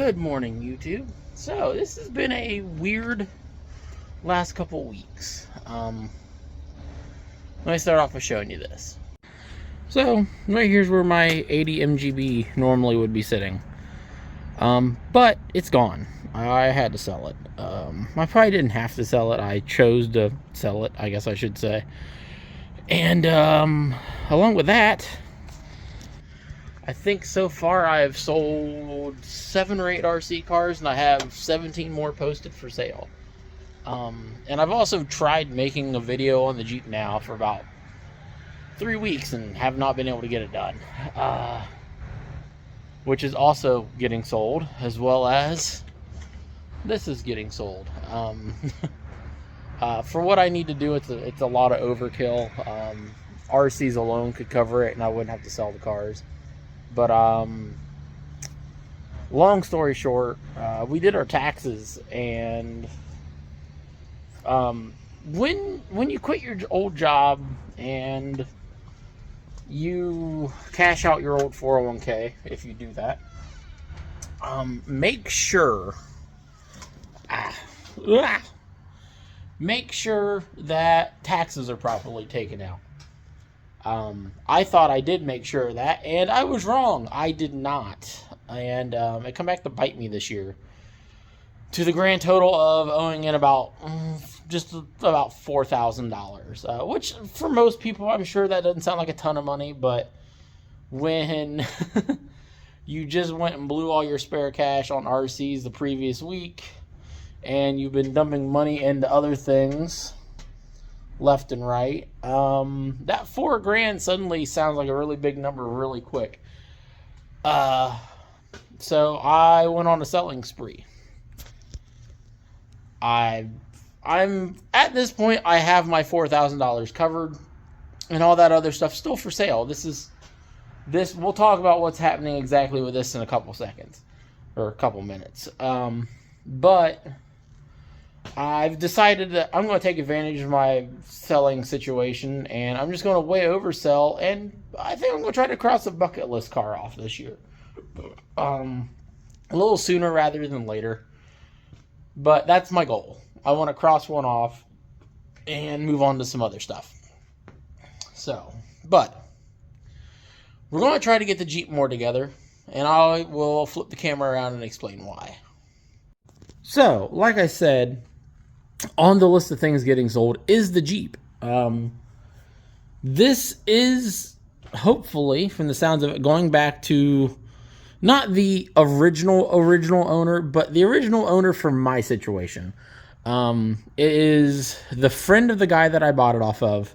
Good morning, YouTube. So, this has been a weird last couple weeks. Let me start off with showing you this. So, right here's where my 80 MGB normally would be sitting. But it's gone. I had to sell it. I probably didn't have to sell it. I chose to sell it, I guess I should say. And, along with that, I think so far I've sold 7 or 8 RC cars, and I have 17 more posted for sale. And I've also tried making a video on the Jeep now for about 3 weeks and have not been able to get it done. Which is also getting sold, as well as this is getting sold. For what I need to do, it's a lot of overkill. RCs alone could cover it, and I wouldn't have to sell the cars. But long story short, we did our taxes, and when you quit your old job and you cash out your old 401k, if you do that, make sure that taxes are properly taken out. I thought I did make sure of that, and I was wrong. I did not. And it come back to bite me this year, to the grand total of owing in about just about $4,000, which for most people, I'm sure that doesn't sound like a ton of money, but when you just went and blew all your spare cash on RCs the previous week, and you've been dumping money into other things left and right, that $4,000 suddenly sounds like a really big number really quick. So I went on a selling spree. I'm at this point, I have my $4,000 covered, and all that other stuff still for sale. We'll talk about what's happening exactly with this in a couple seconds, or a couple minutes. But I've decided that I'm going to take advantage of my selling situation, and I'm just going to way oversell, and I think I'm going to try to cross a bucket list car off this year. A little sooner rather than later, but that's my goal. I want to cross one off and move on to some other stuff. So, but we're going to try to get the Jeep more together, and I will flip the camera around and explain why. So, like I said, on the list of things getting sold is the Jeep. This is, hopefully, from the sounds of it, going back to not the original owner, but the original owner for my situation. It is the friend of the guy that I bought it off of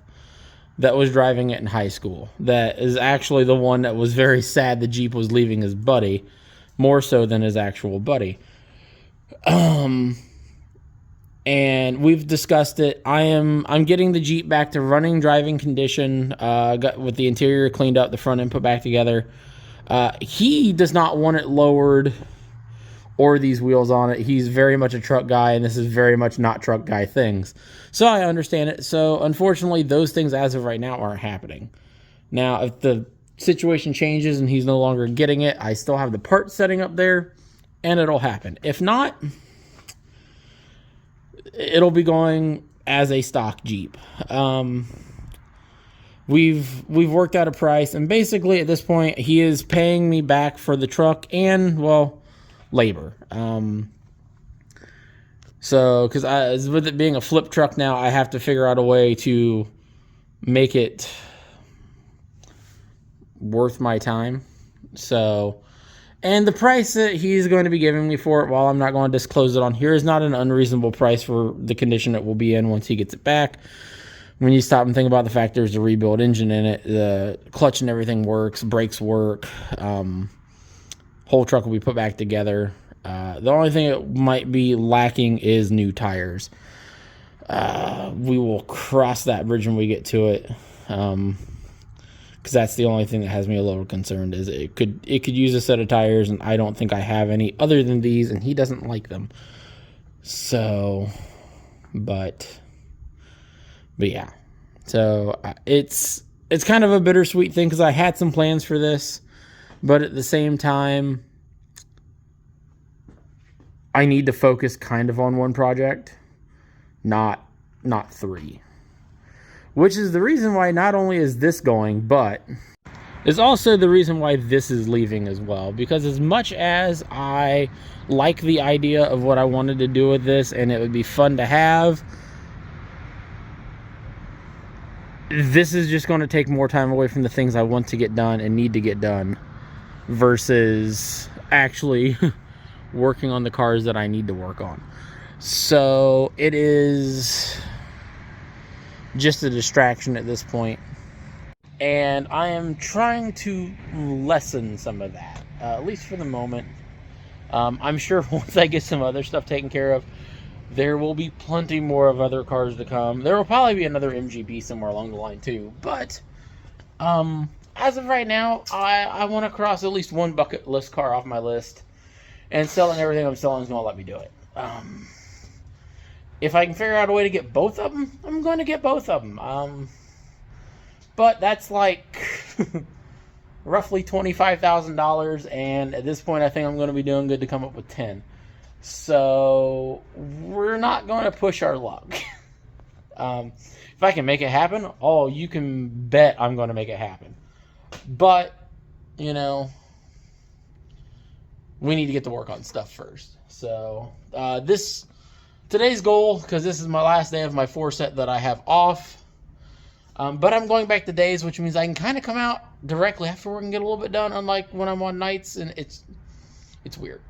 that was driving it in high school. That is actually the one that was very sad the Jeep was leaving his buddy, more so than his actual buddy. And we've discussed it. I'm getting the Jeep back to running driving condition, with the interior cleaned up, the front end put back together. He does not want it lowered or these wheels on it. He's very much a truck guy, and this is very much not truck guy things. So I understand it. So unfortunately, those things as of right now aren't happening. Now, if the situation changes and he's no longer getting it, I still have the parts setting up there, and it'll happen. If not, it'll be going as a stock Jeep. We've worked out a price, and basically at this point, he is paying me back for the truck and, well, labor. So, because with it being a flip truck now, I have to figure out a way to make it worth my time. So, and the price that he's going to be giving me for it, while I'm not going to disclose it on here, is not an unreasonable price for the condition it will be in once he gets it back. When you stop and think about the fact there's a rebuilt engine in it, the clutch and everything works, brakes work, whole truck will be put back together. The only thing it might be lacking is new tires. We will cross that bridge when we get to it. Because that's the only thing that has me a little concerned, is it could use a set of tires, and I don't think I have any other than these, and he doesn't like them. So, but yeah. So it's kind of a bittersweet thing, because I had some plans for this, but at the same time, I need to focus kind of on one project, not 3. Which is the reason why not only is this going, but is also the reason why this is leaving as well. Because as much as I like the idea of what I wanted to do with this, and it would be fun to have, this is just going to take more time away from the things I want to get done and need to get done versus actually working on the cars that I need to work on. So it is just a distraction at this point. And I am trying to lessen some of that, at least for the moment. I'm sure once I get some other stuff taken care of, there will be plenty more of other cars to come. There will probably be another MGB somewhere along the line too. But as of right now, I want to cross at least one bucket list car off my list. And selling everything I'm selling is going to let me do it. If I can figure out a way to get both of them, I'm going to get both of them. But that's like roughly $25,000. And at this point, I think I'm going to be doing good to come up with 10. So we're not going to push our luck. If I can make it happen, oh, you can bet I'm going to make it happen. But, you know, we need to get to work on stuff first. So today's goal, because this is my last day of my 4 set that I have off. But I'm going back to days, which means I can kind of come out directly after work and get a little bit done, unlike when I'm on nights, and it's weird.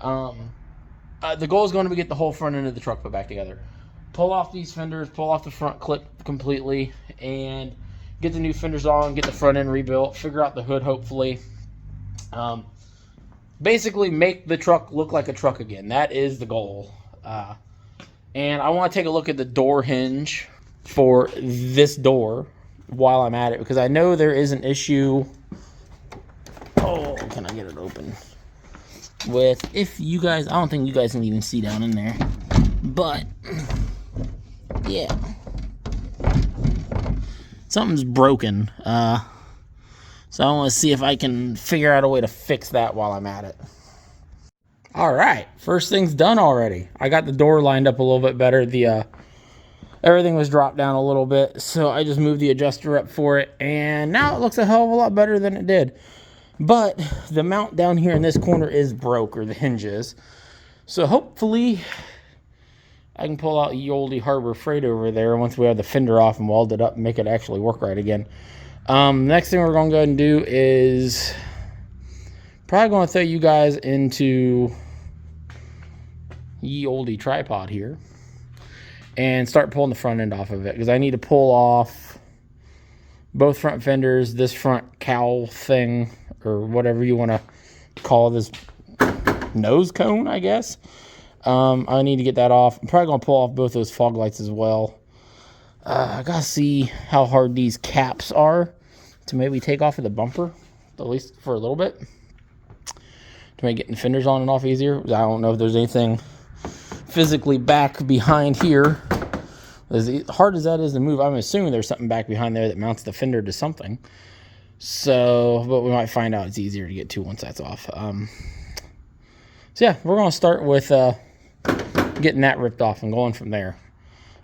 The goal is going to be get the whole front end of the truck put back together. Pull off these fenders, pull off the front clip completely, and get the new fenders on, get the front end rebuilt, figure out the hood, hopefully. Basically make the truck look like a truck again. That is the goal. And I want to take a look at the door hinge for this door while I'm at it, because I know there is an issue. Oh, can I get it open? With, if you guys, I don't think you guys can even see down in there, but yeah, something's broken. So I want to see if I can figure out a way to fix that while I'm at it. All right, first thing's done already. I got the door lined up a little bit better. Everything was dropped down a little bit, so I just moved the adjuster up for it, and now it looks a hell of a lot better than it did. But the mount down here in this corner is broke, or the hinge is. So hopefully I can pull out Yolde Harbor Freight over there once we have the fender off and weld it up and make it actually work right again. Next thing we're going to go ahead and do is probably going to throw you guys into ye olde tripod here and start pulling the front end off of it, because I need to pull off both front fenders, this front cowl thing, or whatever you want to call this nose cone, I guess. I need to get that off. I'm probably going to pull off both those fog lights as well. I got to see how hard these caps are to maybe take off of the bumper, at least for a little bit, to make getting fenders on and off easier. I don't know if there's anything physically back behind here. As hard as that is to move, I'm assuming there's something back behind there that mounts the fender to something. So, but we might find out it's easier to get to once that's off. So yeah, we're going to start with getting that ripped off and going from there.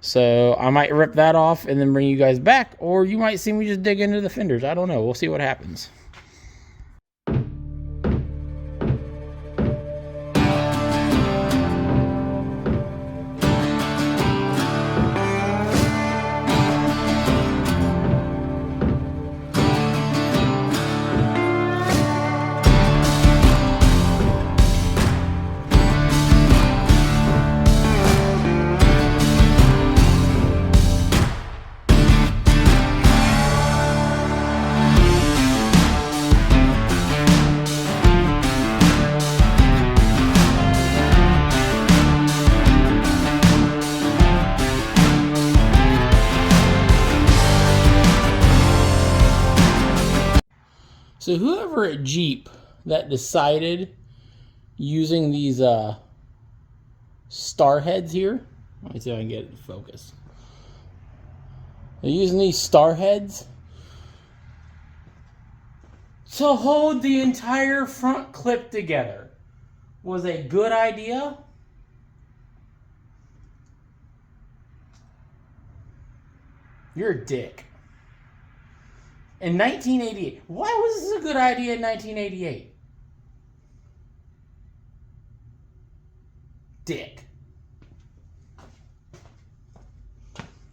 So I might rip that off and then bring you guys back, or you might see me just dig into the fenders. I don't know. We'll see what happens. So whoever at Jeep that decided using these star heads here, let me see if I can get it to focus. They're using these star heads to hold the entire front clip together. Was a good idea? You're a dick. In 1988. Why was this a good idea in 1988? Dick.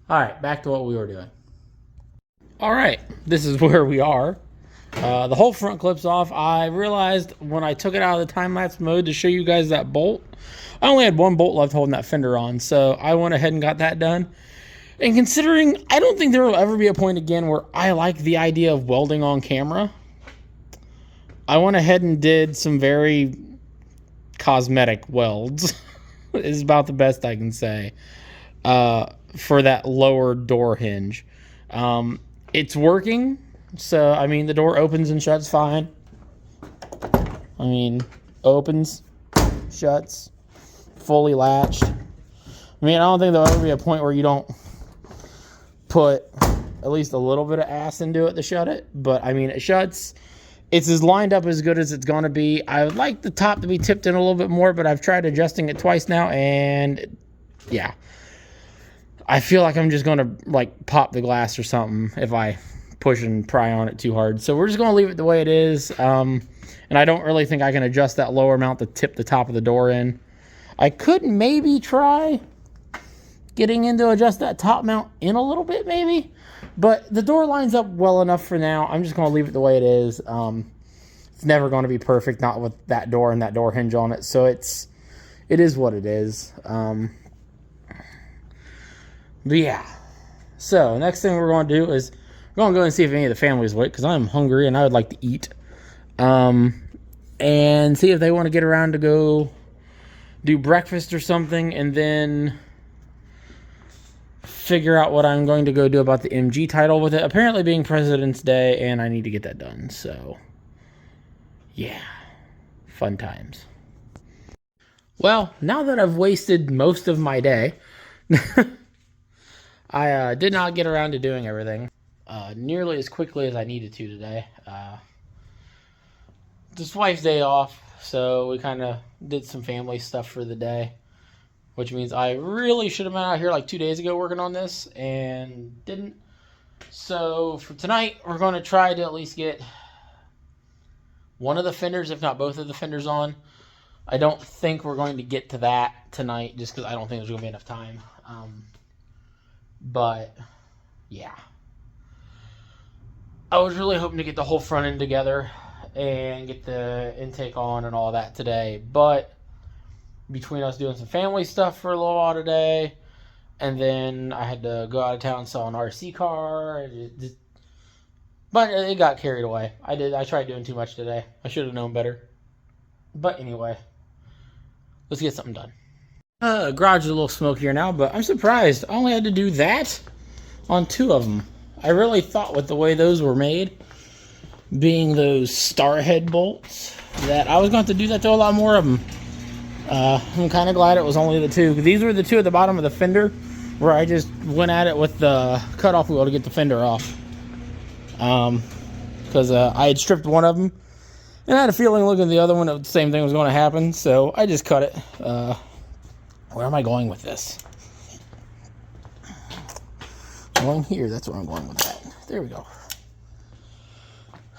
Alright, back to what we were doing. Alright, this is where we are. The whole front clip's off. I realized when I took it out of the time-lapse mode to show you guys that bolt, I only had one bolt left holding that fender on, so I went ahead and got that done. And considering, I don't think there will ever be a point again where I like the idea of welding on camera, I went ahead and did some very cosmetic welds. Is about the best I can say for that lower door hinge. It's working. So, I mean, the door opens and shuts fine. I mean, opens, shuts, fully latched. I mean, I don't think there'll ever be a point where you don't put at least a little bit of ass into it to shut it. But, I mean, it shuts. It's as lined up as good as it's going to be. I would like the top to be tipped in a little bit more, but I've tried adjusting it twice now, and yeah. I feel like I'm just going to, like, pop the glass or something if I push and pry on it too hard. So we're just going to leave it the way it is. And I don't really think I can adjust that lower mount to tip the top of the door in. I could maybe try getting in to adjust that top mount in a little bit, maybe. But the door lines up well enough for now. I'm just going to leave it the way it is. It's never going to be perfect, not with that door and that door hinge on it. So it is what it is. But yeah. So next thing we're going to do is we're going to go and see if any of the family's awake, because I'm hungry and I would like to eat. And see if they want to get around to go do breakfast or something, and then figure out what I'm going to go do about the MG title, with it apparently being President's Day, and I need to get that done. So, yeah. Fun times. Well, now that I've wasted most of my day, I did not get around to doing everything nearly as quickly as I needed to today. This wife's day off, so we kind of did some family stuff for the day, which means I really should have been out here like 2 days ago working on this and didn't. So for tonight, we're going to try to at least get one of the fenders, if not both of the fenders, on. I don't think we're going to get to that tonight just because I don't think there's going to be enough time. But yeah, I was really hoping to get the whole front end together and get the intake on and all that today. But between us doing some family stuff for a little while today, and then I had to go out of town and sell an RC car. But it got carried away. I tried doing too much today. I should have known better. But anyway, let's get something done. Garage is a little smokier now, but I'm surprised. I only had to do that on 2 of them. I really thought with the way those were made, being those starhead bolts, that I was going to have to do that to a lot more of them. I'm kind of glad it was only the 2. These were the 2 at the bottom of the fender, where I just went at it with the cutoff wheel to get the fender off. Because I had stripped one of them, and I had a feeling looking at the other one that the same thing was going to happen, so I just cut it. Where am I going with this? Going here, that's where I'm going with that. There we go.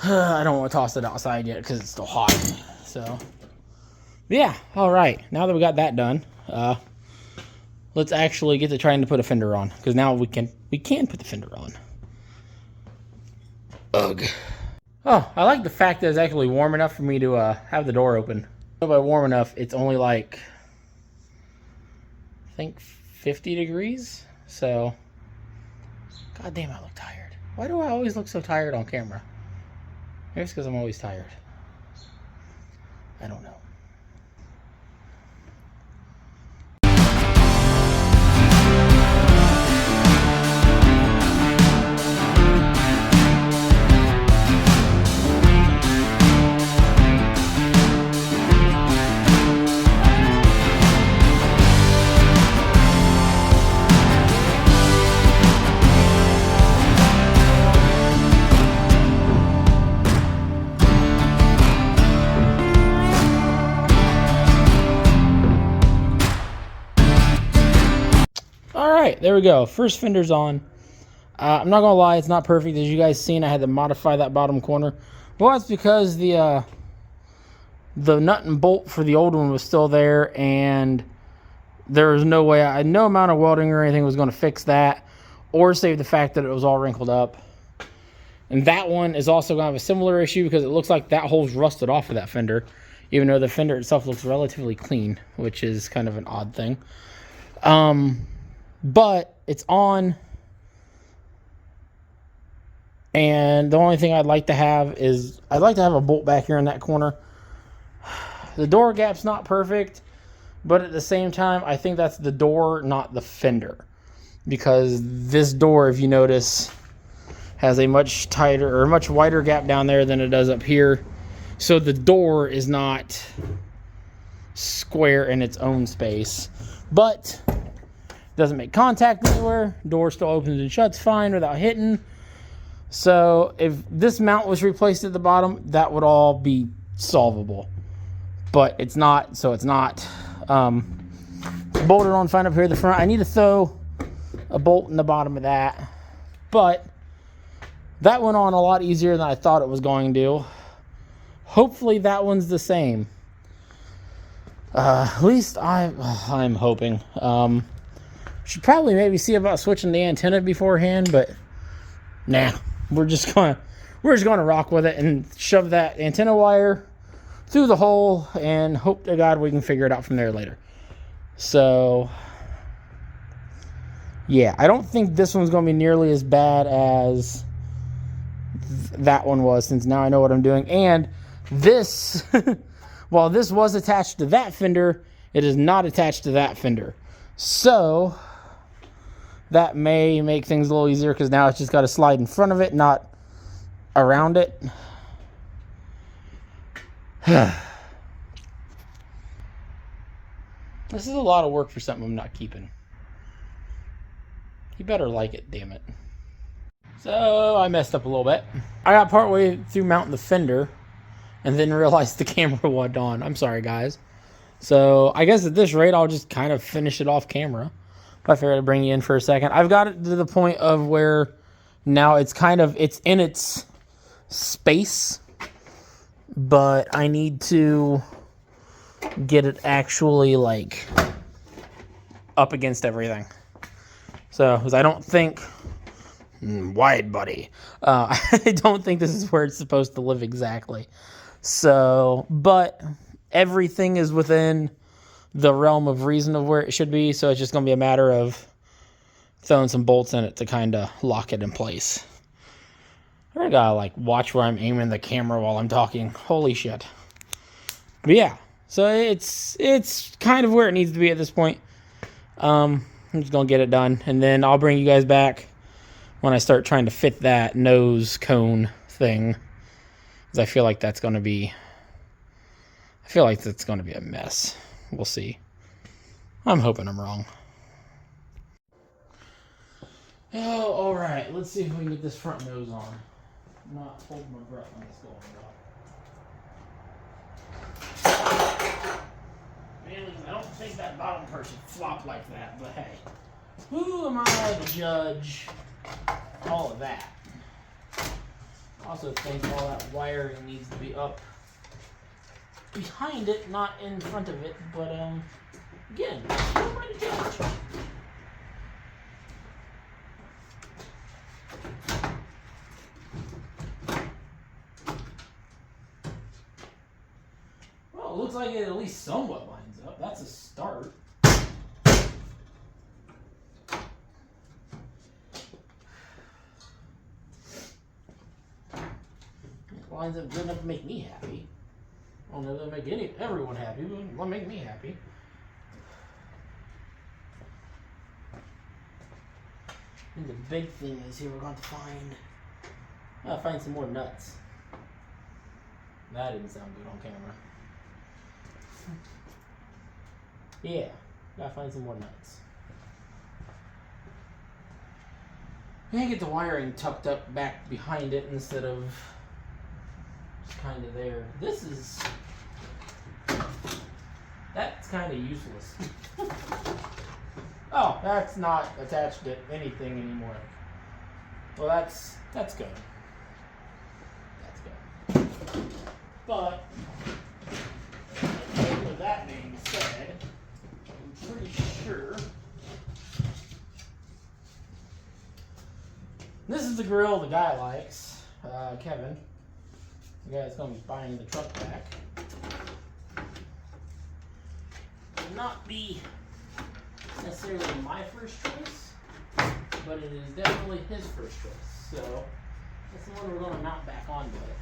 I don't want to toss it outside yet because it's still hot. So, yeah, all right. Now that we got that done, let's actually get to trying to put a fender on, because now we can put the fender on. Ugh. Oh, I like the fact that it's actually warm enough for me to have the door open. By warm enough, it's only like, I think 50 degrees. So, god damn, I look tired. Why do I always look so tired on camera? Maybe it's because I'm always tired. I don't know. Alright, there we go. First fender's on. I'm not gonna lie, it's not perfect. As you guys seen, I had to modify that bottom corner. Well, that's because the nut and bolt for the old one was still there, and there was no way, no amount of welding or anything was going to fix that or save the fact that it was all wrinkled up. And that one is also going to have a similar issue because it looks like that hole's rusted off of that fender, even though the fender itself looks relatively clean, which is kind of an odd thing. But it's on, and the only thing I'd like to have is, I'd like to have a bolt back here in that corner. The door gap's not perfect, but at the same time, I think that's the door, not the fender. Because this door, if you notice, has a much tighter or much wider gap down there than it does up here. So the door is not square in its own space. But doesn't make contact anywhere. Door still opens and shuts fine without hitting. So if this mount was replaced at the bottom, that would all be solvable. But it's not, so it's not. Bolted on fine up here at the front. I need to throw a bolt in the bottom of that, but that went on a lot easier than I thought it was going to. Hopefully that one's the same. At least I'm hoping. Should probably maybe see about switching the antenna beforehand, but nah, we're just gonna rock with it and shove that antenna wire through the hole and hope to God we can figure it out from there later. So, yeah, I don't think this one's going to be nearly as bad as that one was, since now I know what I'm doing. And this, while this was attached to that fender, it is not attached to that fender. So, that may make things a little easier, because now it's just got to slide in front of it, not around it. This is a lot of work for something I'm not keeping. You better like it, damn it. So, I messed up a little bit. I got partway through mounting the fender and then realized the camera wasn't on. I'm sorry, guys. So, I guess at this rate, I'll just kind of finish it off camera. I figured I'd bring you in for a second. I've got it to the point of where now it's in its space, but I need to get it actually like up against everything. So, because I don't think wide buddy, I don't think this is where it's supposed to live exactly. So, but everything is within the realm of reason of where it should be. So it's just gonna be a matter of throwing some bolts in it to kind of lock it in place. I gotta like watch where I'm aiming the camera while I'm talking. Holy shit. But yeah. So it's kind of where it needs to be at this point. I'm just going to get it done. And then I'll bring you guys back when I start trying to fit that nose cone thing. Because I feel like that's going to be a mess. We'll see. I'm hoping I'm wrong. Oh, alright. Let's see if we can get this front nose on. I'm not holding my breath on this going on. I don't think that bottom part should flop like that, but hey, who am I to judge all of that? I also think all that wiring needs to be up behind it, not in front of it, but again, who am I to judge? Well, it looks like it at least somewhat lines up. That's a start. It lines up good enough to make me happy. I don't know if it'll make everyone happy, but it'll make me happy. And the big thing is here we're going to find some more nuts. That didn't sound good on camera. Yeah, gotta find some more nuts. I gotta get the wiring tucked up back behind it instead of just kind of there. That's kind of useless. Oh, that's not attached to anything anymore. Well, that's good. That's good. But with that being said, I'm pretty sure this is the grill the guy likes, Kevin, the guy that's going to be buying the truck back. Will not be necessarily my first choice, but it is definitely his first choice. So that's the one we're going to mount back onto it.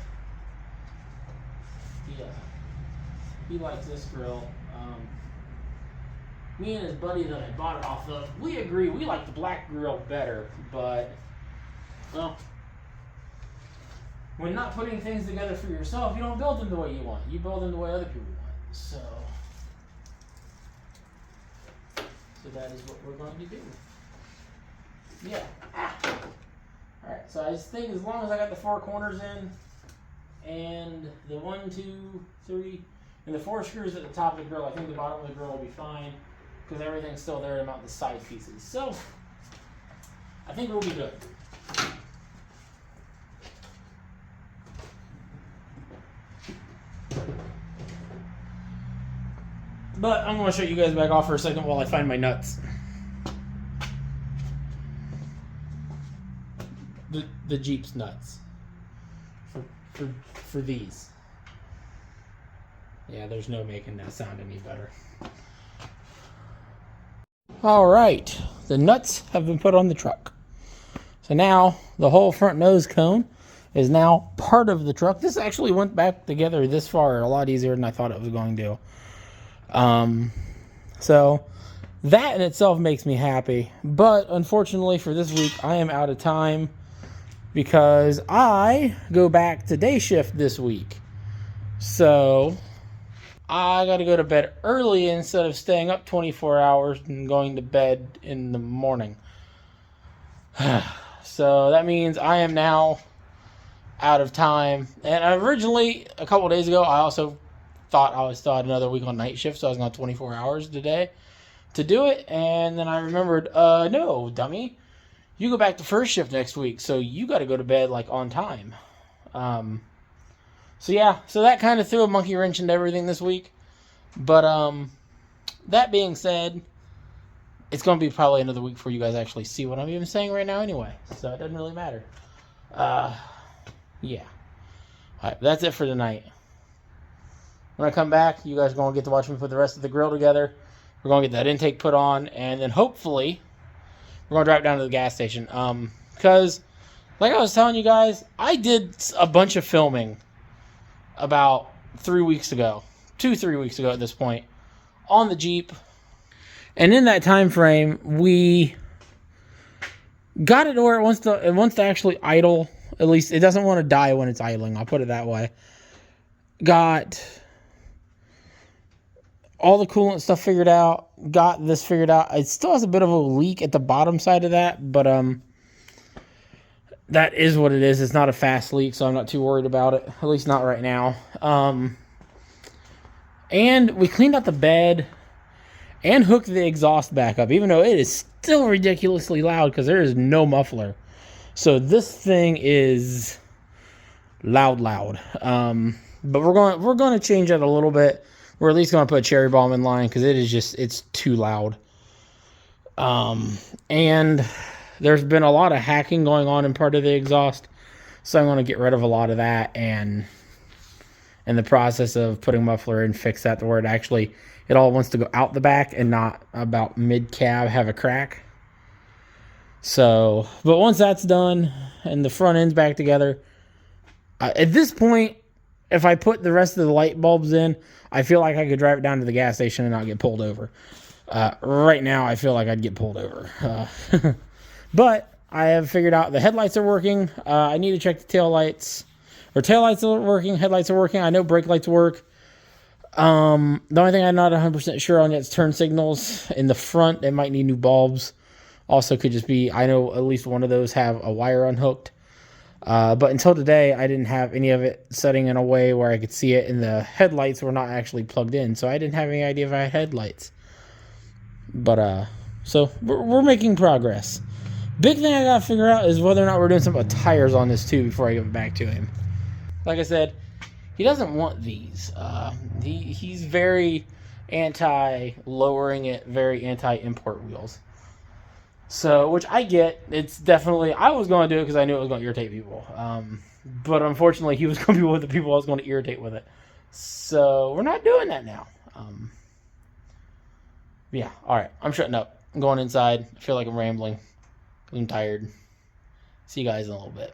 He likes this grill. Me and his buddy that I bought it off of, we agree we like the black grill better, but well, when not putting things together for yourself, you don't build them the way you want. You build them the way other people want. So that is what we're going to do. Yeah. Alright, so I just think as long as I got the 4 corners in, and the 1, 2, 3, and the 4 screws at the top of the grill, I think the bottom of the grill will be fine, because everything's still there to mount the side pieces. So, I think we'll be good. But I'm going to show you guys back off for a second while I find my nuts. The Jeep's nuts. For these. Yeah, there's no making that sound any better. Alright, the nuts have been put on the truck. So now, the whole front nose cone is now part of the truck. This actually went back together this far a lot easier than I thought it was going to. So that in itself makes me happy. But unfortunately for this week, I am out of time because I go back to day shift this week. So I got to go to bed early instead of staying up 24 hours and going to bed in the morning. So that means I am now out of time. And originally, a couple days ago, I also thought I was still had another week on night shift, so I was going to have 24 hours today to do it. And then I remembered, no, dummy, you go back to first shift next week, so you got to go to bed like on time. So yeah, so that kind of threw a monkey wrench into everything this week. But that being said, it's going to be probably another week before you guys actually see what I'm even saying right now anyway, so it doesn't really matter. Yeah. Alright, that's it for tonight. When I come back, you guys are going to get to watch me put the rest of the grill together. We're going to get that intake put on, and then hopefully we're going to drive down to the gas station. Because, like I was telling you guys, I did a bunch of filming about 3 weeks ago. 2-3 weeks ago at this point. On the Jeep. And in that time frame, we got it where it wants to actually idle. At least it doesn't want to die when it's idling. I'll put it that way. Got all the coolant stuff figured out. Got this figured out. It still has a bit of a leak at the bottom side of that, but that is what it is. It's not a fast leak, so I'm not too worried about it. At least not right now. And we cleaned out the bed and hooked the exhaust back up, even though it is still ridiculously loud because there is no muffler. So this thing is loud. But we're going to change it a little bit. We're at least going to put a cherry bomb in line because it's too loud. And there's been a lot of hacking going on in part of the exhaust. So I'm going to get rid of a lot of that and in the process of putting muffler in, fix that to where it all wants to go out the back and not about mid-cab have a crack. So, but once that's done and the front end's back together, at this point, if I put the rest of the light bulbs in, I feel like I could drive it down to the gas station and not get pulled over. Right now, I feel like I'd get pulled over. But I have figured out the headlights are working. I need to check the tail lights. Or taillights are working, headlights are working. I know brake lights work. The only thing I'm not 100% sure on yet is turn signals in the front. They might need new bulbs. Also could just be, I know at least one of those have a wire unhooked. But until today, I didn't have any of it setting in a way where I could see it, and the headlights were not actually plugged in. So I didn't have any idea if I had headlights. But, so we're making progress. Big thing I gotta figure out is whether or not we're doing something with tires on this too before I get back to him. Like I said, he doesn't want these. He's very anti-lowering it, very anti-import wheels. So, which I get. It's definitely, I was going to do it because I knew it was going to irritate people. But unfortunately, he was going to be one of the people I was going to irritate with it. So, we're not doing that now. Yeah, alright. I'm shutting up. I'm going inside. I feel like I'm rambling. I'm tired. See you guys in a little bit.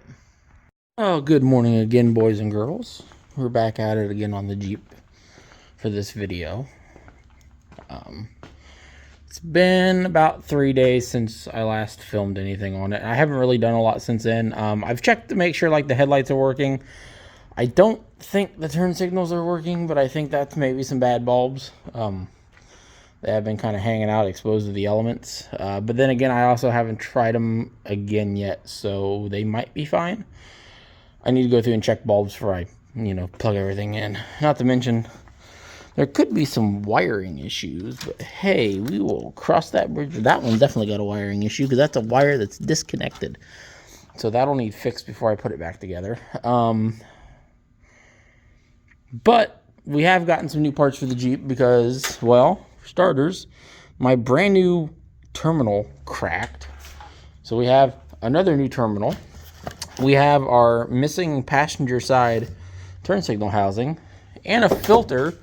Oh, good morning again, boys and girls. We're back at it again on the Jeep for this video. It's been about 3 days since I last filmed anything on it. I haven't really done a lot since then. I've checked to make sure like the headlights are working. I don't think the turn signals are working, but I think that's maybe some bad bulbs. They have been kind of hanging out, exposed to the elements. But then again, I also haven't tried them again yet, so they might be fine. I need to go through and check bulbs before I, plug everything in. Not to mention, there could be some wiring issues, but hey, we will cross that bridge. That one definitely got a wiring issue because that's a wire that's disconnected. So that'll need fixed before I put it back together. But we have gotten some new parts for the Jeep because, well, for starters, my brand new terminal cracked. So we have another new terminal. We have our missing passenger side turn signal housing and a filter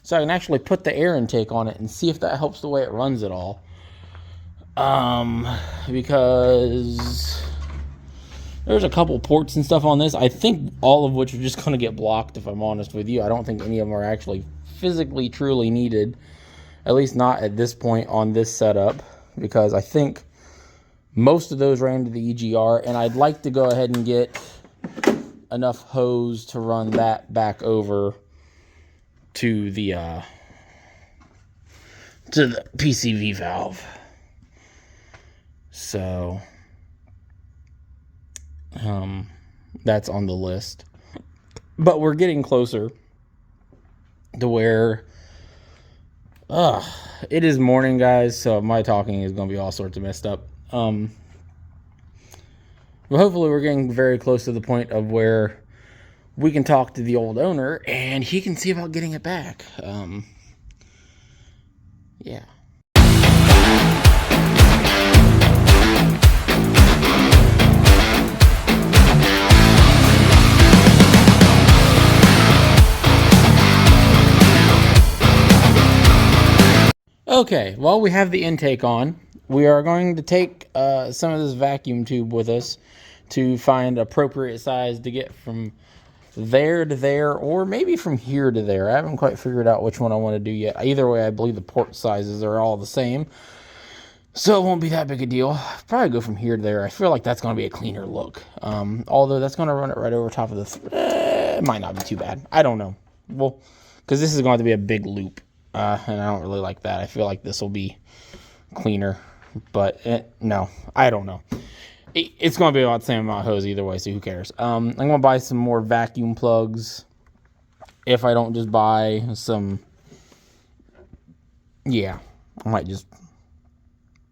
so I can actually put the air intake on it and see if that helps the way it runs at all. Because there's a couple ports and stuff on this. I think all of which are just going to get blocked, if I'm honest with you. I don't think any of them are actually physically, truly needed. At least not at this point on this setup. Because I think most of those ran to the EGR. And I'd like to go ahead and get enough hose to run that back over to the PCV valve. So that's on the list. But we're getting closer to where it is morning, guys, so my talking is going to be all sorts of messed up. But hopefully we're getting very close to the point of where we can talk to the old owner and he can see about getting it back. Yeah. Okay, well, we have the intake on. We are going to take some of this vacuum tube with us to find appropriate size to get from there to there, or maybe from here to there. I haven't quite figured out which one I want to do yet. Either way, I believe the port sizes are all the same, so it won't be that big a deal. Probably go from here to there. I feel like that's going to be a cleaner look. Although that's going to run it right over top of the... it might not be too bad. I don't know. Well, because this is going to be a big loop, and I don't really like that. I feel like this will be cleaner, but no, I don't know. It's going to be about the same amount of hose either way, so who cares? I'm going to buy some more vacuum plugs if I don't just buy some... Yeah, I might just...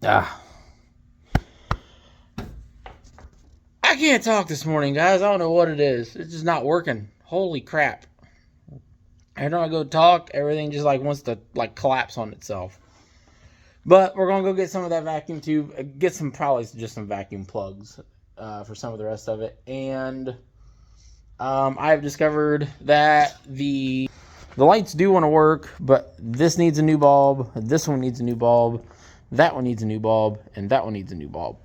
I can't talk this morning, guys. I don't know what it is. It's just not working. Holy crap. Every time I go talk, everything just wants to collapse on itself. But we're going to go get some of that vacuum tube, get probably just some vacuum plugs for some of the rest of it. And I've discovered that the lights do want to work, but this needs a new bulb, this one needs a new bulb, that one needs a new bulb, and that one needs a new bulb.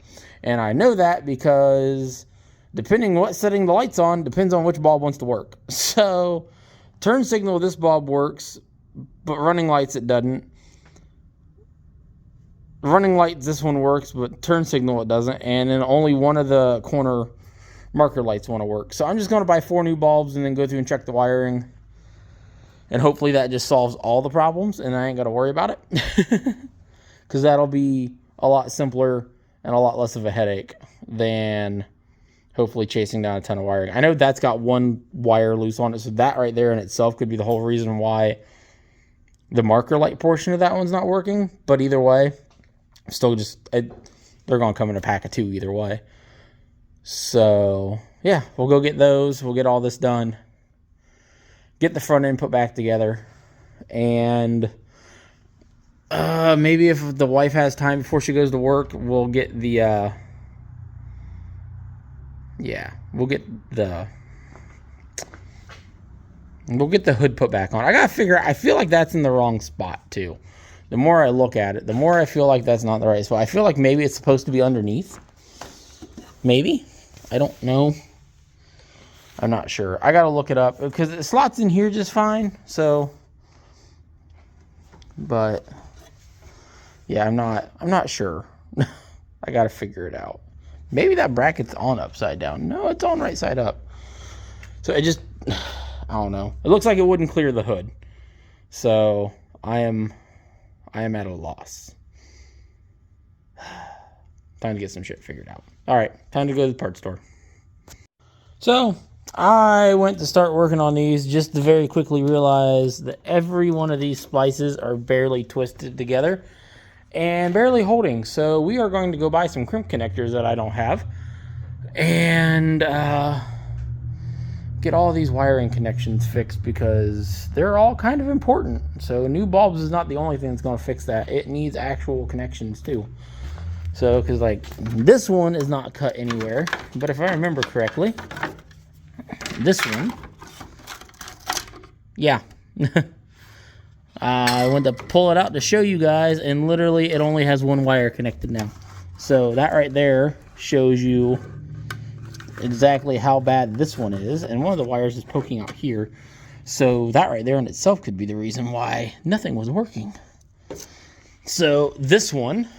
And I know that because depending on what setting the lights on, depends on which bulb wants to work. So turn signal, this bulb works, but running lights, it doesn't. Running lights, this one works, but turn signal, it doesn't. And then only one of the corner marker lights want to work. So I'm just going to buy 4 new bulbs and then go through and check the wiring. And hopefully that just solves all the problems and I ain't got to worry about it. Because that'll be a lot simpler and a lot less of a headache than hopefully chasing down a ton of wiring. I know that's got one wire loose on it, so that right there in itself could be the whole reason why the marker light portion of that one's not working. But either way, still just the they're going to come in a pack of 2 either way. So, yeah, we'll go get those. We'll get all this done. Get the front end put back together. And maybe if the wife has time before she goes to work, we'll get the... we'll get the hood put back on. I gotta figure out, I feel like that's in the wrong spot too. The more I look at it, the more I feel like that's not the right spot. I feel like maybe it's supposed to be underneath. Maybe. I don't know. I'm not sure. I gotta look it up because it slots in here just fine. So, but yeah, I'm not sure. I gotta figure it out. Maybe that bracket's on upside down. No, it's on right side up. So it just, I don't know. It looks like it wouldn't clear the hood. So I am at a loss. Time to get some shit figured out. All right, time to go to the parts store. So I went to start working on these just to very quickly realize that every one of these splices are barely twisted together and barely holding. So we are going to go buy some crimp connectors that I don't have and get all these wiring connections fixed because they're all kind of important. So new bulbs is not the only thing that's going to fix that. It needs actual connections too. So, because like this one is not cut anywhere, but if I remember correctly, this one, yeah. I went to pull it out to show you guys, and literally it only has one wire connected now. So that right there shows you exactly how bad this one is, and one of the wires is poking out here. So that right there in itself could be the reason why nothing was working. So this one,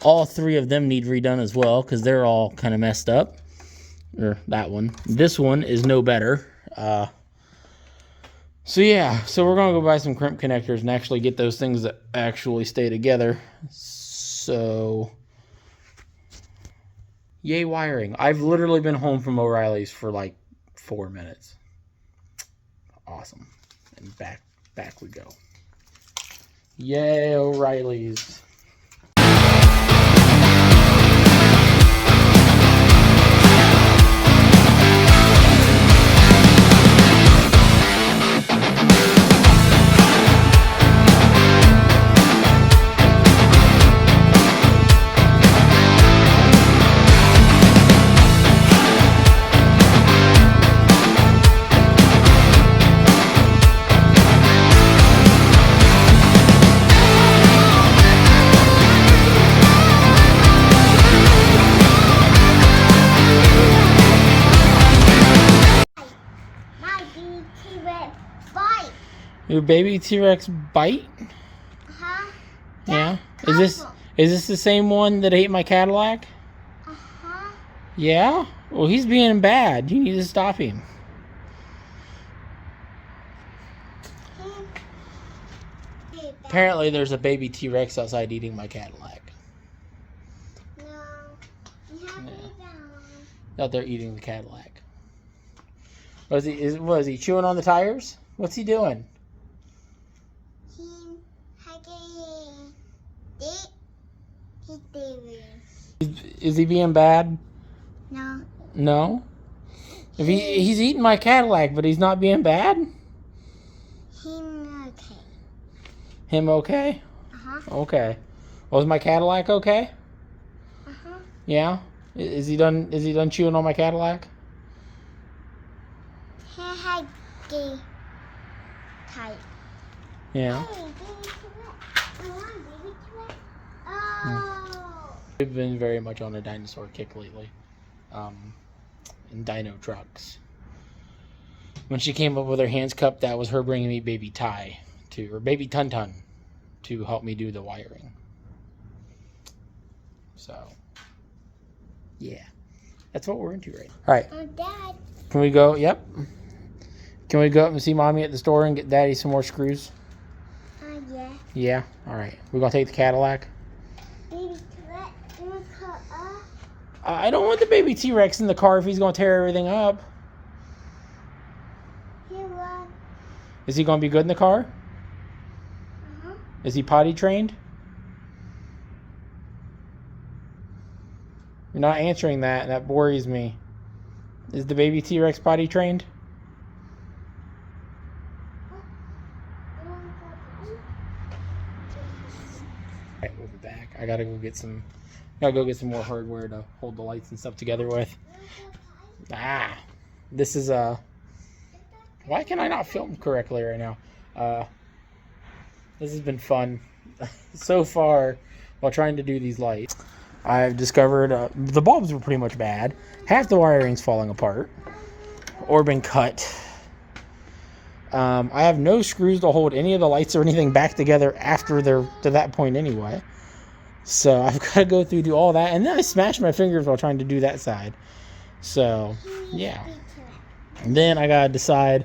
all 3 of them need redone as well because they're all kind of messed up. Or that one. This one is no better. So yeah, so we're going to go buy some crimp connectors and actually get those things that actually stay together. So, yay wiring. I've literally been home from O'Reilly's for like 4 minutes. Awesome. And back we go. Yay O'Reilly's. Your baby T-Rex bite? Uh-huh. Yeah. Is this the same one that ate my Cadillac? Uh-huh. Yeah? Well, he's being bad. You need to stop him. Apparently there's a baby T-Rex outside eating my Cadillac. No. You have to eat that one. Out there eating the Cadillac. Was he chewing on the tires? What's he doing? Is he being bad? No. No? If he's eating my Cadillac, but he's not being bad? Him okay. Him okay? Uh-huh. Okay. Was my Cadillac okay? Uh-huh. Yeah? Is he done chewing on my Cadillac? He had the tight. Yeah. Hey, baby Tourette's. Come on, baby Tourette's. Oh. We've been very much on a dinosaur kick lately. In dino trucks. When she came up with her hands cupped, that was her bringing me baby Ty or baby Tun Tun to help me do the wiring. So, yeah. That's what we're into right now. All right. Oh, Dad. Can we go? Yep. Can we go up and see Mommy at the store and get Daddy some more screws? Yeah. Yeah? All right. We're going to take the Cadillac? Baby Tourette's, you want to cut up? I don't want the baby T-Rex in the car if he's going to tear everything up. Here, one. Is he going to be good in the car? Uh-huh. Is he potty trained? You're not answering that, and that worries me. Is the baby T-Rex potty trained? Alright, we'll be back. I gotta go get some more hardware to hold the lights and stuff together with. This is why can I not film correctly right now? This has been fun so far while trying to do these lights. I've discovered the bulbs were pretty much bad. Half the wiring's falling apart or been cut. I have no screws to hold any of the lights or anything back together after they're to that point anyway. So I've got to go through, do all that. And then I smashed my fingers while trying to do that side. So, yeah. And then I got to decide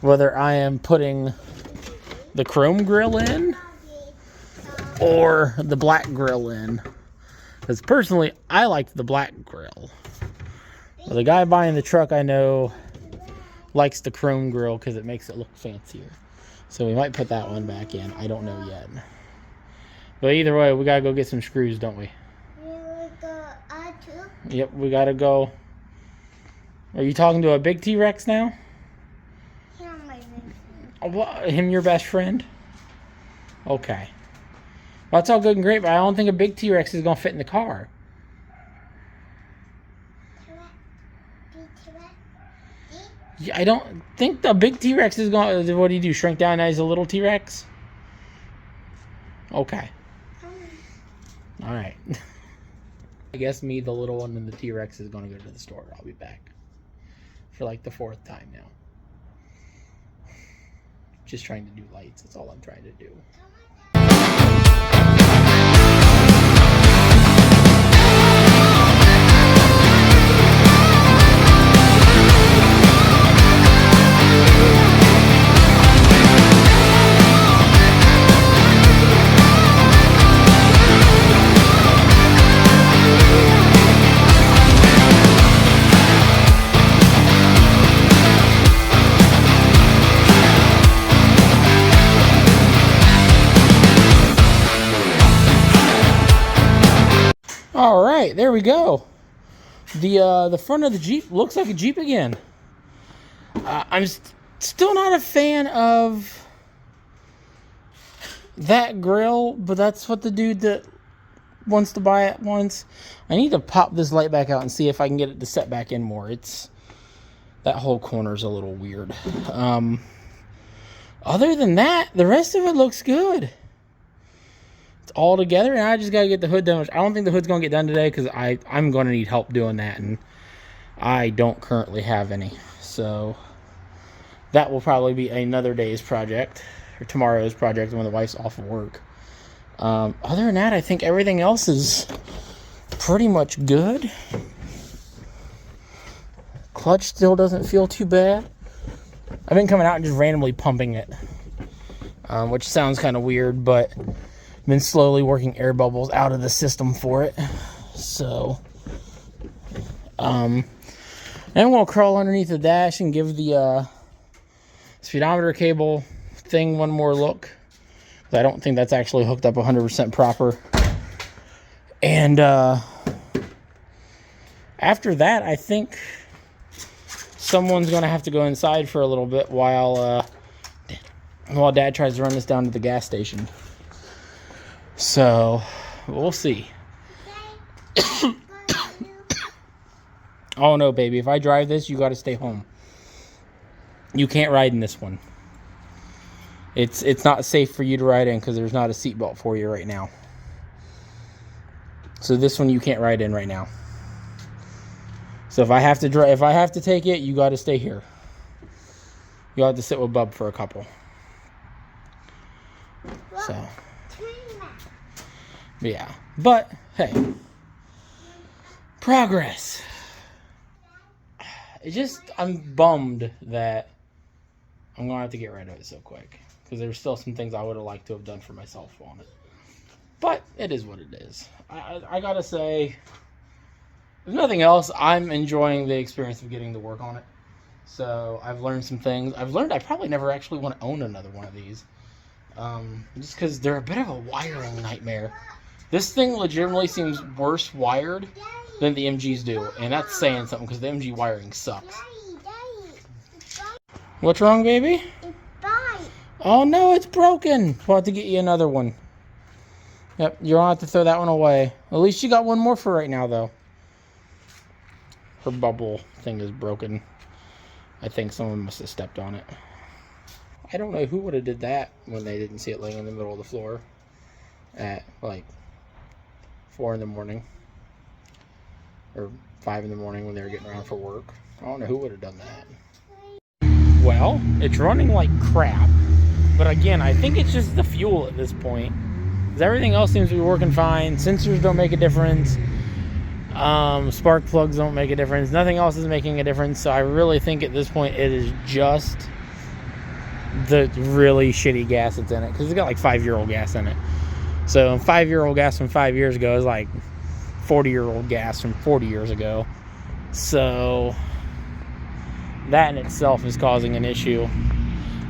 whether I am putting the chrome grill in or the black grill in. Because personally, I like the black grill. Well, the guy buying the truck I know likes the chrome grill because it makes it look fancier. So we might put that one back in. I don't know yet. But either way, we gotta go get some screws, don't we? Yep, we gotta go. Are you talking to a big T-Rex now? Him, my best friend. What? Him, your best friend? Okay. Well, that's all good and great, but I don't think a big T-Rex is gonna fit in the car. Yeah, I don't think the big T-Rex is going to... What do you do? Shrink down as a little T-Rex? Okay. Alright. I guess me, the little one, and the T-Rex is going to go to the store. I'll be back. For like the 4th time now. Just trying to do lights. That's all I'm trying to do. All right, there we go. The front of the Jeep looks like a Jeep again. I'm still not a fan of that grill, but that's what the dude that wants to buy it wants. I need to pop this light back out and see if I can get it to set back in more. That whole corner's a little weird. Other than that, the rest of it looks good. All together, and I just gotta get the hood done. I don't think the hood's gonna get done today because I'm gonna need help doing that, and I don't currently have any. So that will probably be another day's project or tomorrow's project when the wife's off of work. Other than that, I think everything else is pretty much good. Clutch still doesn't feel too bad. I've been coming out and just randomly pumping it, which sounds kind of weird, but been slowly working air bubbles out of the system for it. So and I'm gonna crawl underneath the dash and give the speedometer cable thing one more look. I don't think that's actually hooked up 100% proper. And after that, I think someone's gonna have to go inside for a little bit while Dad tries to run this down to the gas station. So, we'll see. Oh no, baby. If I drive this, you got to stay home. You can't ride in this one. It's not safe for you to ride in because there's not a seatbelt for you right now. So this one you can't ride in right now. So if I have to take it, you got to stay here. You'll have to sit with Bub for a couple. So. Yeah, but hey, progress. I'm bummed that I'm gonna have to get rid of it so quick because there's still some things I would have liked to have done for myself on it. But it is what it is. I gotta say, if nothing else, I'm enjoying the experience of getting to work on it. So I've learned some things. I've learned I probably never actually want to own another one of these, just because they're a bit of a wiring nightmare. This thing legitimately seems worse wired than the MGs do. And that's saying something because the MG wiring sucks. What's wrong, baby? Oh no, it's broken. We'll have to get you another one. Yep, you don't have to throw that one away. At least you got one more for right now, though. Her bubble thing is broken. I think someone must have stepped on it. I don't know who would have did that when they didn't see it laying in the middle of the floor at like 4 in the morning or 5 in the morning when they were getting around for work. I don't know who would have done that. Well, it's running like crap. But again, I think it's just the fuel at this point. Because everything else seems to be working fine. Sensors don't make a difference. Spark plugs don't make a difference. Nothing else is making a difference. So I really think at this point it is just the really shitty gas that's in it. Because it's got like 5-year-old gas in it. So 5-year-old gas from 5 years ago is like 40-year-old gas from 40 years ago. So that in itself is causing an issue.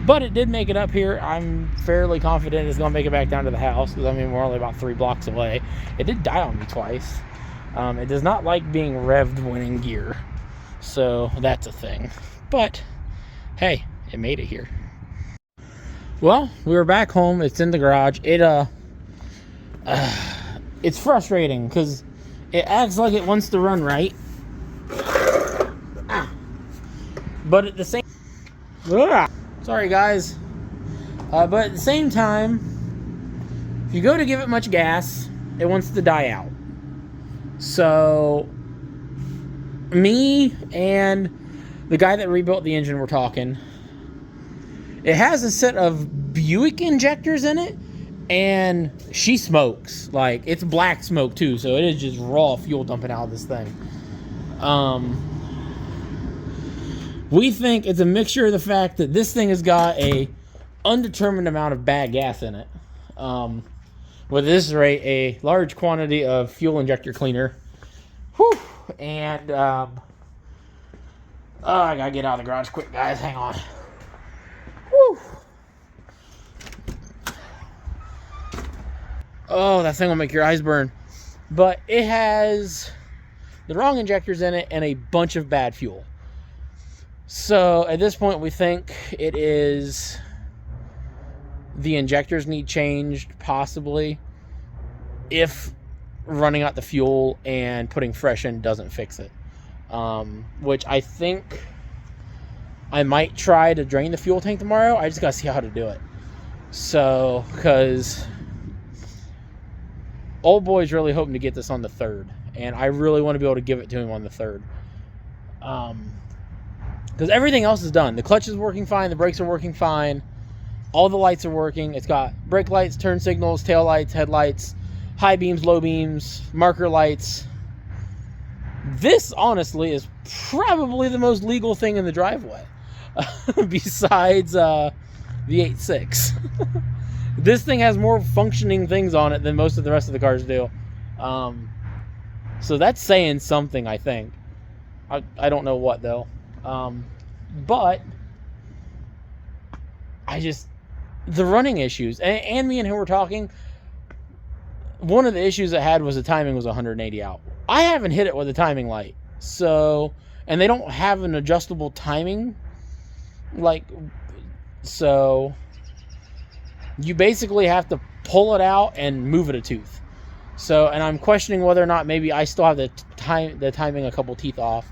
But it did make it up here. I'm fairly confident it's going to make it back down to the house. Because, I mean, we're only about 3 blocks away. It did die on me twice. It does not like being revved when in gear. So, that's a thing. But, hey, it made it here. Well, we were back home. It's in the garage. It's frustrating because it acts like it wants to run right. But at the same... Sorry, guys. But at the same time, if you go to give it much gas, it wants to die out. So, me and the guy that rebuilt the engine were talking. It has a set of Buick injectors in it, and she smokes. Like, it's black smoke, too, so it is just raw fuel dumping out of this thing. We think it's a mixture of the fact that this thing has got a undetermined amount of bad gas in it. With this rate, a large quantity of fuel injector cleaner. Whew. And, I gotta get out of the garage quick, guys. Hang on. Whew. Oh, that thing will make your eyes burn. But it has the wrong injectors in it and a bunch of bad fuel. So at this point, we think it is the injectors need changed, possibly, if running out the fuel and putting fresh in doesn't fix it. Which I think I might try to drain the fuel tank tomorrow. I just got to see how to do it. So, because old boy's really hoping to get this on the 3rd. And I really want to be able to give it to him on the 3rd. Because everything else is done. The clutch is working fine. The brakes are working fine. All the lights are working. It's got brake lights, turn signals, tail lights, headlights, high beams, low beams, marker lights. This, honestly, is probably the most legal thing in the driveway. Besides the 8.6. This thing has more functioning things on it than most of the rest of the cars do. So that's saying something, I think. I don't know what, though. But the running issues, and me and him were talking. One of the issues I had was the timing was 180 out. I haven't hit it with a timing light. So, and they don't have an adjustable timing. So you basically have to pull it out and move it a tooth. So, and I'm questioning whether or not maybe I still have the timing a couple teeth off.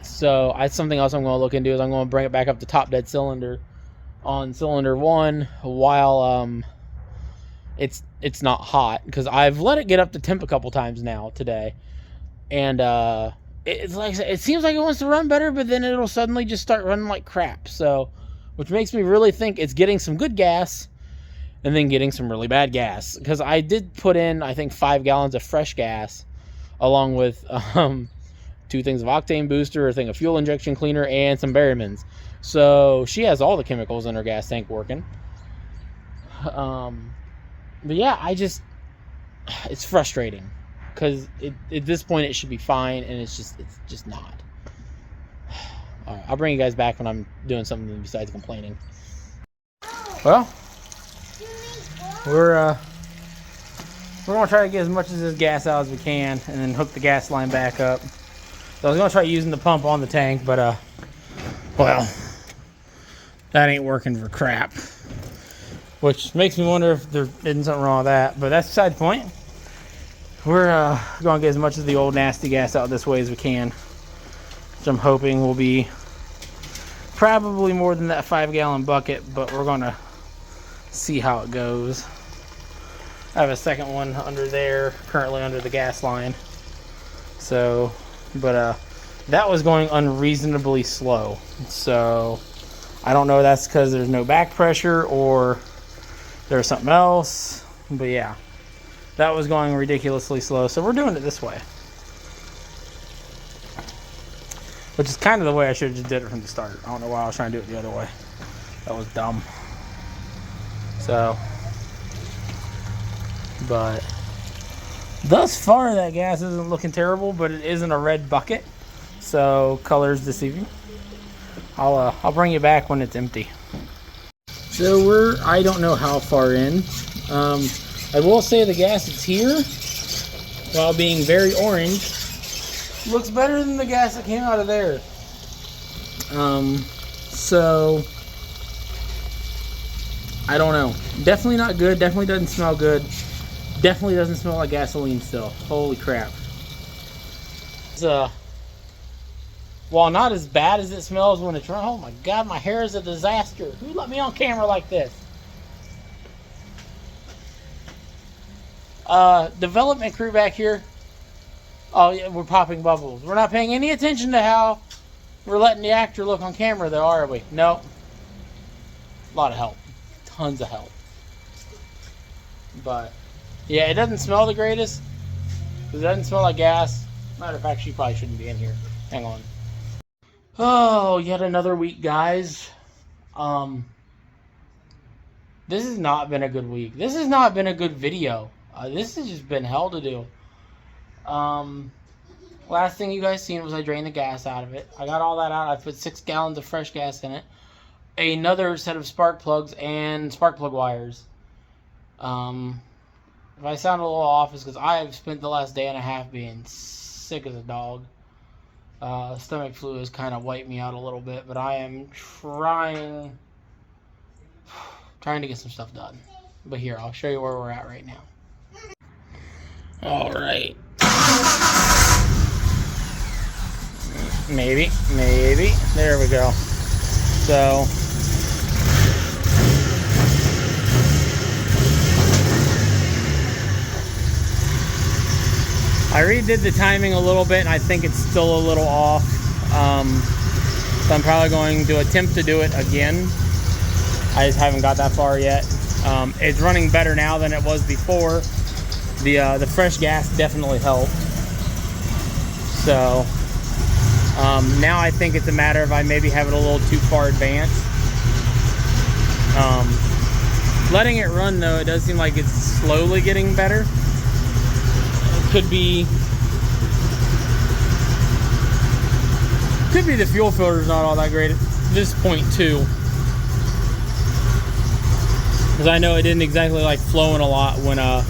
So that's something else I'm going to look into. Is I'm going to bring it back up to top dead cylinder on cylinder 1 while it's not hot, because I've let it get up to temp a couple times now today, and it's like it seems like it wants to run better, but then it'll suddenly just start running like crap. So, which makes me really think it's getting some good gas and then getting some really bad gas, because I did put in, I think, 5 gallons of fresh gas along with 2 things of octane booster, a thing of fuel injection cleaner, and some Berryman's. So she has all the chemicals in her gas tank working. But yeah, it's frustrating, because at this point it should be fine, and it's just not. All right, I'll bring you guys back when I'm doing something besides complaining. Well, we're we're going to try to get as much of this gas out as we can and then hook the gas line back up. So I was going to try using the pump on the tank, but, well, that ain't working for crap. Which makes me wonder if there isn't something wrong with that. But that's beside the point. We're going to get as much of the old nasty gas out this way as we can. Which I'm hoping will be probably more than that 5-gallon bucket. But we're going to see how it goes. I have a second one under there, currently under the gas line. So, but that was going unreasonably slow. So, I don't know if that's because there's no back pressure or there's something else. But yeah, that was going ridiculously slow. So we're doing it this way. Which is kind of the way I should have just did it from the start. I don't know why I was trying to do it the other way. That was dumb. So, but thus far that gas isn't looking terrible, but it is in a red bucket. So color's deceiving. I'll bring you back when it's empty. So I don't know how far in. I will say the gas that's here, while being very orange, looks better than the gas that came out of there. So I don't know. Definitely not good. Definitely doesn't smell good. Definitely doesn't smell like gasoline still. Holy crap. It's while not as bad as it smells when it's running. Oh my god, my hair is a disaster. Who let me on camera like this? Development crew back here. Oh yeah, we're popping bubbles. We're not paying any attention to how we're letting the actor look on camera though, are we? Nope. A lot of help. Tons of help. But yeah, it doesn't smell the greatest. It doesn't smell like gas. Matter of fact, she probably shouldn't be in here. Hang on. Oh, yet another week, guys. This has not been a good week. This has not been a good video. This has just been hell to do. Last thing you guys seen was I drained the gas out of it. I got all that out. I put 6 gallons of fresh gas in it. Another set of spark plugs and spark plug wires. If I sound a little off, it's because I have spent the last day and a half being sick as a dog. Stomach flu has kind of wiped me out a little bit, but I am trying to get some stuff done. But here, I'll show you where we're at right now. All right. Maybe. There we go. So, I redid the timing a little bit, and I think it's still a little off. So I'm probably going to attempt to do it again. I just haven't got that far yet. It's running better now than it was before. The fresh gas definitely helped. So now I think it's a matter of I maybe have it a little too far advanced. Letting it run though, it does seem like it's slowly getting better. Could be the fuel filter's not all that great at this point too, because I know it didn't exactly like flowing a lot when I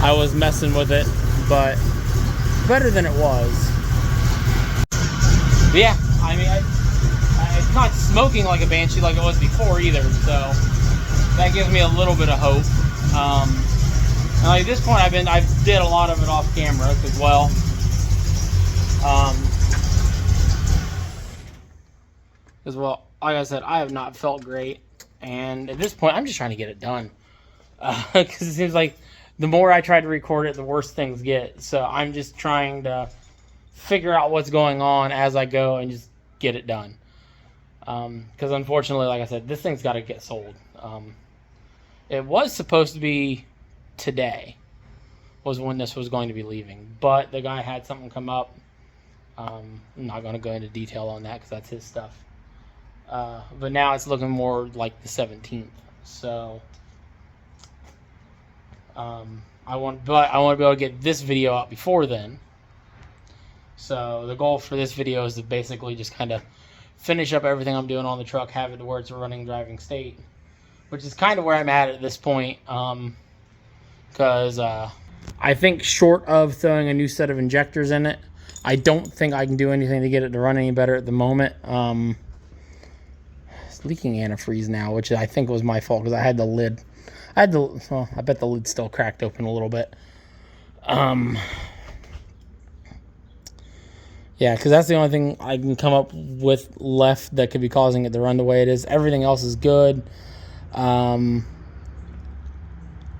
was messing with it, but better than it was. But yeah, I mean, it's not smoking like a banshee like it was before either, so that gives me a little bit of hope. And like at this point, I did a lot of it off camera as well. Like I said, I have not felt great, and at this point, I'm just trying to get it done. Because it seems like the more I try to record it, the worse things get. So I'm just trying to figure out what's going on as I go and just get it done. Because unfortunately, like I said, this thing's got to get sold. It was supposed to be today was when this was going to be leaving, but the guy had something come up. I'm not going to go into detail on that because that's his stuff. But now it's looking more like the 17th. So I want to be able to get this video out before then. So the goal for this video is to basically just kind of finish up everything I'm doing on the truck, have it to where it's a running driving state, which is kind of where I'm at this point. Because I think short of throwing a new set of injectors in it, I don't think I can do anything to get it to run any better at the moment. It's leaking antifreeze now, which I think was my fault because I had the lid. Well, I bet the lid's still cracked open a little bit. Yeah, because that's the only thing I can come up with left that could be causing it to run the way it is. Everything else is good.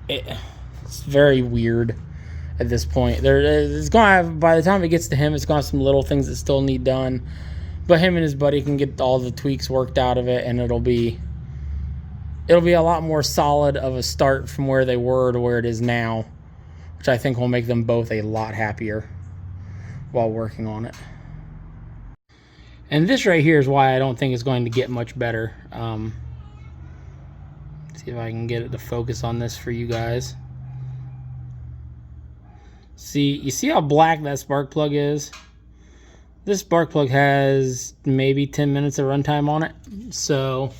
It's very weird at this point. It's gonna have, by the time it gets to him, it's gonna have some little things that still need done. But him and his buddy can get all the tweaks worked out of it, and it'll be a lot more solid of a start from where they were to where it is now, which I think will make them both a lot happier while working on it. And this right here is why I don't think it's going to get much better. See if I can get it to focus on this for you guys. See, you see how black that spark plug is? This spark plug has maybe 10 minutes of runtime on it. So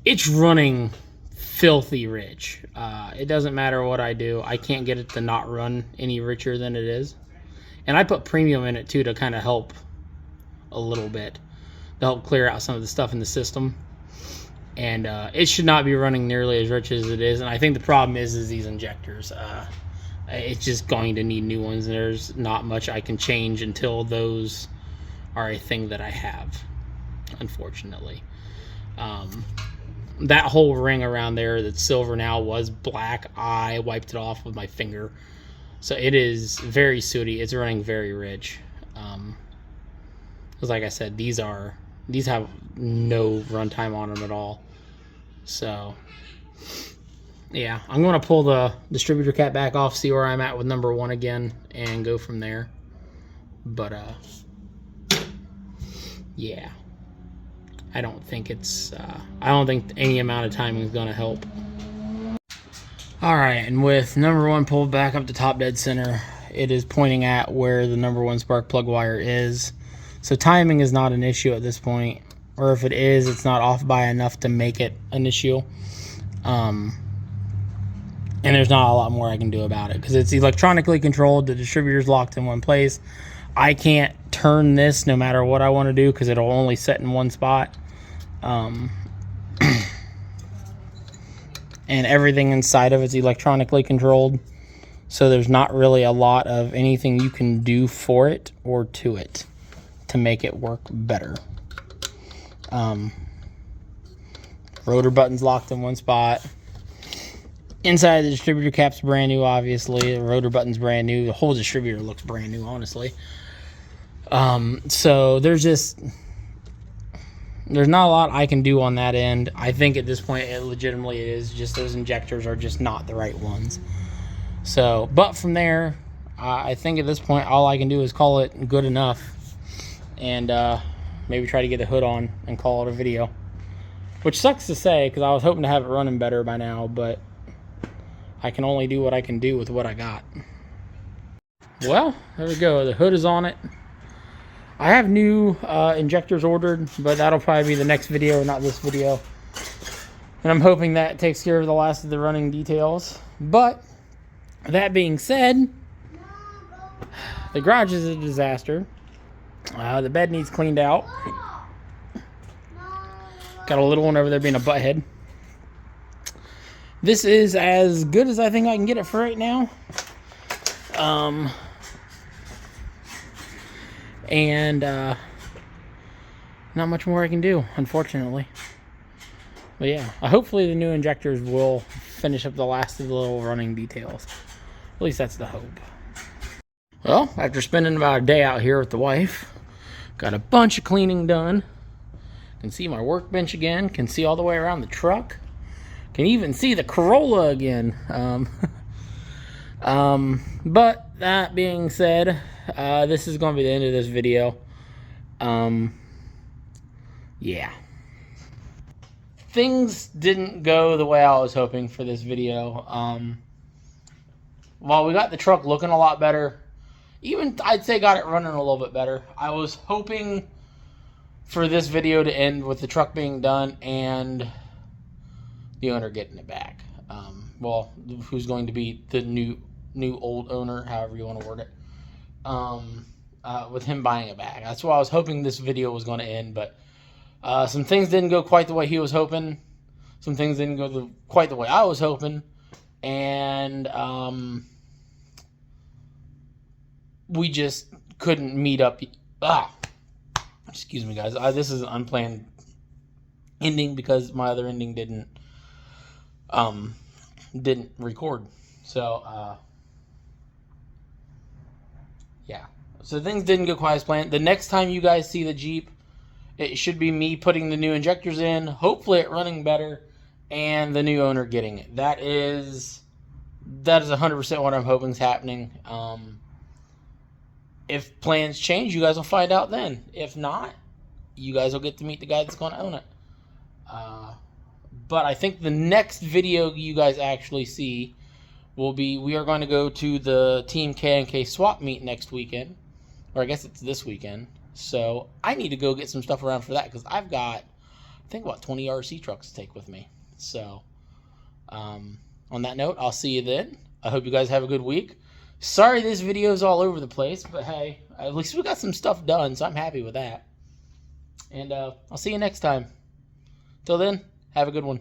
it's running filthy rich. It doesn't matter what I do. I can't get it to not run any richer than it is. And I put premium in it too to kind of help a little bit, to help clear out some of the stuff in the system. And it should not be running nearly as rich as it is. And I think the problem is these injectors. It's just going to need new ones. There's not much I can change until those are a thing that I have, unfortunately. That whole ring around there that's silver now was black. I wiped it off with my finger. So it is very sooty. It's running very rich. Because like I said, these have no runtime on them at all. So yeah, I'm going to pull the distributor cap back off, see where I'm at with number 1 again, and go from there. But yeah, I don't think any amount of timing is going to help. All right, and with number 1 pulled back up to top dead center, it is pointing at where the number 1 spark plug wire is. So timing is not an issue at this point, or if it is, it's not off by enough to make it an issue. And there's not a lot more I can do about it because it's electronically controlled. The distributor's locked in one place. I can't turn this no matter what I want to do because it'll only set in one spot. And everything inside of it's electronically controlled. So there's not really a lot of anything you can do for it or to it to make it work better. Rotor button's locked in one spot. Inside the distributor cap's brand new, obviously. The rotor button's brand new. The whole distributor looks brand new, honestly. So there's not a lot I can do on that end. I think at this point, it legitimately is just those injectors are just not the right ones. So, but from there, I think at this point, all I can do is call it good enough. And maybe try to get the hood on and call it a video. Which sucks to say, because I was hoping to have it running better by now, but I can only do what I can do with what I got. Well, there we go. The hood is on it. I have new injectors ordered, but that'll probably be the next video, not this video. And I'm hoping that takes care of the last of the running details. But that being said, the garage is a disaster. The bed needs cleaned out. Got a little one over there being a butthead. This is as good as I think I can get it for right now. And not much more I can do, unfortunately. But yeah, hopefully the new injectors will finish up the last of the little running details. At least that's the hope. Well, after spending about a day out here with the wife, got a bunch of cleaning done. Can see my workbench again. Can see all the way around the truck. Can even see the Corolla again. But that being said, this is going to be the end of this video. Yeah. Things didn't go the way I was hoping for this video. While we got the truck looking a lot better, even I'd say got it running a little bit better, I was hoping for this video to end with the truck being done and the owner getting it back. Well, who's going to be the new old owner, however you want to word it, with him buying it back. That's why I was hoping this video was going to end, but some things didn't go quite the way he was hoping. Some things didn't go quite the way I was hoping, and we just couldn't meet up. Excuse me, guys. This is an unplanned ending because my other ending didn't record. So yeah. So things didn't go quite as planned. The next time you guys see the Jeep, it should be me putting the new injectors in, hopefully it running better, and the new owner getting it. That is 100% what I'm hoping is happening. If plans change, you guys will find out then. If not, you guys will get to meet the guy that's going to own it. But I think the next video you guys actually see will be, we are going to go to the Team K&K swap meet next weekend. Or I guess it's this weekend. So I need to go get some stuff around for that because I've got, I think, about 20 RC trucks to take with me. So on that note, I'll see you then. I hope you guys have a good week. Sorry this video is all over the place, but hey, at least we got some stuff done, so I'm happy with that. And I'll see you next time. Till then, have a good one.